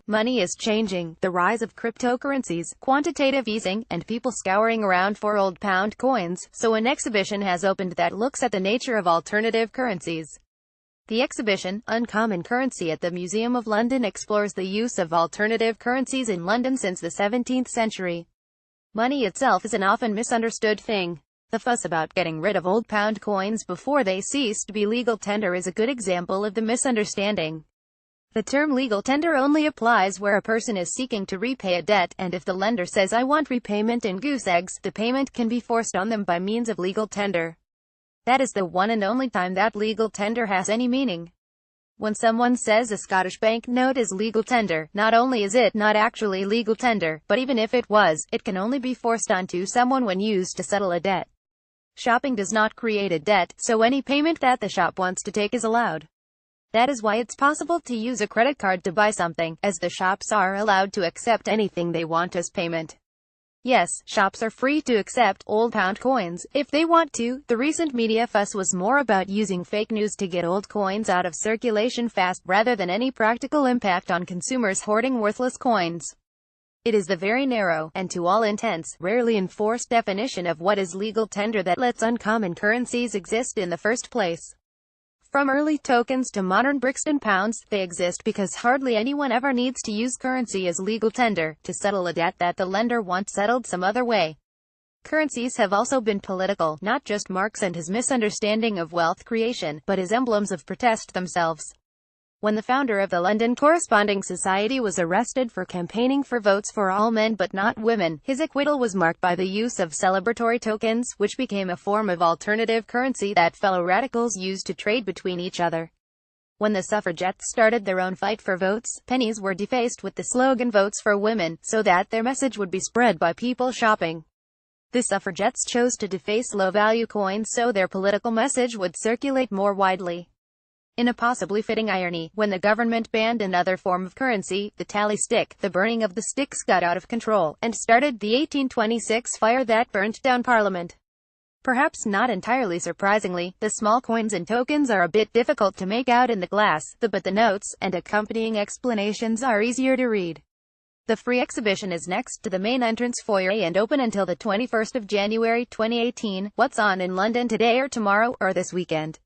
Money is changing. The rise of cryptocurrencies, quantitative easing, and people scouring around for old pound coins, so an exhibition has opened that looks at the nature of alternative currencies. The exhibition, Uncommon Currency at the Museum of London, explores the use of alternative currencies in London since the 17th century. Money itself is an often misunderstood thing. The fuss about getting rid of old pound coins before they cease to be legal tender is a good example of the misunderstanding. The term legal tender only applies where a person is seeking to repay a debt, and if the lender says I want repayment in goose eggs, the payment can be forced on them by means of legal tender. That is the one and only time that legal tender has any meaning. When someone says a Scottish bank note is legal tender, not only is it not actually legal tender, but even if it was, it can only be forced onto someone when used to settle a debt. Shopping does not create a debt, so any payment that the shop wants to take is allowed. That is why it's possible to use a credit card to buy something, as the shops are allowed to accept anything they want as payment. Yes, shops are free to accept old pound coins, if they want to. The recent media fuss was more about using fake news to get old coins out of circulation fast, rather than any practical impact on consumers hoarding worthless coins. It is the very narrow, and to all intents, rarely enforced definition of what is legal tender that lets uncommon currencies exist in the first place. From early tokens to modern Brixton pounds, they exist because hardly anyone ever needs to use currency as legal tender to settle a debt that the lender wants settled some other way. Currencies have also been political, not just Marx and his misunderstanding of wealth creation, but as emblems of protest themselves. When the founder of the London Corresponding Society was arrested for campaigning for votes for all men but not women, his acquittal was marked by the use of celebratory tokens, which became a form of alternative currency that fellow radicals used to trade between each other. When the suffragettes started their own fight for votes, pennies were defaced with the slogan "Votes for Women," so that their message would be spread by people shopping. The suffragettes chose to deface low-value coins so their political message would circulate more widely. In a possibly fitting irony, when the government banned another form of currency, the tally stick, the burning of the sticks got out of control, and started the 1826 fire that burnt down Parliament. Perhaps not entirely surprisingly, the small coins and tokens are a bit difficult to make out in the glass, but the notes and accompanying explanations are easier to read. The free exhibition is next to the main entrance foyer and open until the 21st of January 2018. What's on in London today or tomorrow, or this weekend?